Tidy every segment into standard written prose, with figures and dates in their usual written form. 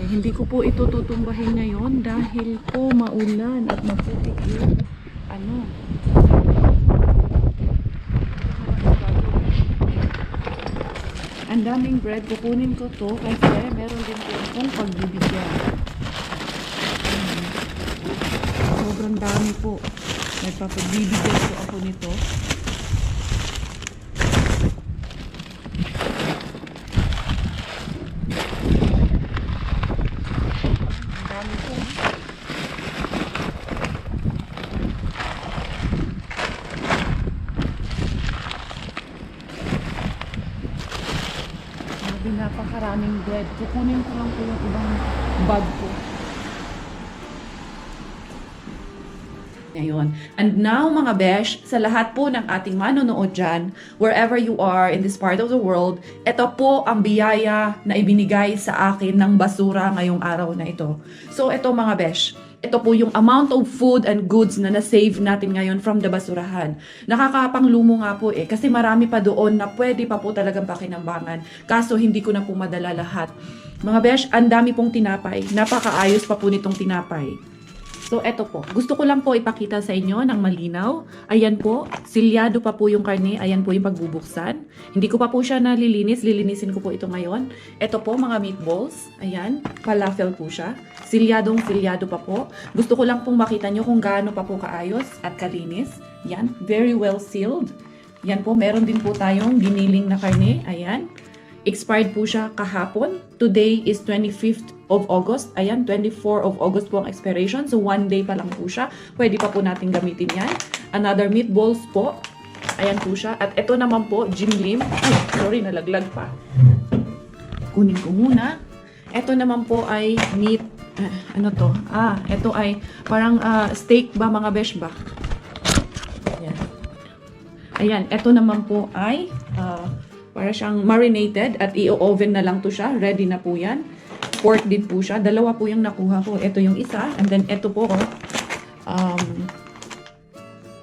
Hindi ko po ito tutumbahin ngayon dahil po maulan at maputik yung ano. Ang daming bread. Kukunin ko to kasi meron din po akong pagbibigyan. Sobrang dami po. Nagpapagbibigyan po ako nito. Napakaraming bread. Kukunin ko lang po yung ibang bag ko. Ngayon. And now mga besh, sa lahat po ng ating manonood dyan, wherever you are in this part of the world, ito po ang biyaya na ibinigay sa akin ng basura ngayong araw na ito. So ito mga besh, ito po yung amount of food and goods na na-save natin ngayon from the basurahan. Nakakapanglumo nga po kasi marami pa doon na pwede pa po talagang pakinambangan. Kaso hindi ko na po madala lahat. Mga besh, ang dami pong tinapay. Napakaayos pa po nitong tinapay. So, eto po. Gusto ko lang po ipakita sa inyo ng malinaw. Ayan po, silyado pa po yung karne. Ayan po yung pagbubuksan. Hindi ko pa po siya nalilinis. Lilinisin ko po ito ngayon. Eto po, mga meatballs. Ayan, falafel po siya. Silyadong-silyado pa po. Gusto ko lang pong makita nyo kung gaano pa po kaayos at kalinis. Yan, very well sealed. Yan po, meron din po tayong giniling na karne. Ayan. Expired po siya kahapon. Today is 25th of August. Ayan, 24 of August po ang expiration. So, 1 day pa lang po siya. Pwede pa po natin gamitin yan. Another meatballs po. Ayan po siya. At ito naman po, Jimlim. Ay, sorry, nalaglag pa. Kunin ko muna. Ito naman po ay meat. Ano to? Ito ay parang steak ba mga besh ba? Ayan. Ayan, ito naman po ay para siyang marinated at i-oven na lang to siya. Ready na po yan. Pork din po siya. Dalawa po yung nakuha ko. Ito yung isa. And then ito po,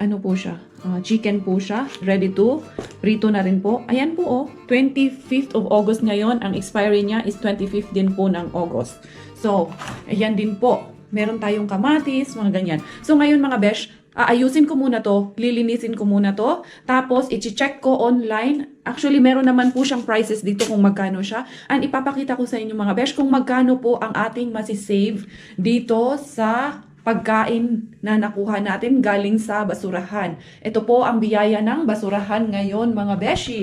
ano po siya? Chicken po siya. Ready to. Prito na rin po. Ayan po 25th of August ngayon. Ang expiry niya is 25th din po ng August. So, ayan din po. Meron tayong kamatis, mga ganyan. So, ngayon mga besh, aayusin ko muna to, lilinisin ko muna to, tapos i-check ko online. Actually, meron naman po siyang prices dito kung magkano siya. And ipapakita ko sa inyo mga besh kung magkano po ang ating masisave dito sa pagkain na nakuha natin galing sa basurahan. Ito po ang biyaya ng basurahan ngayon mga beshi.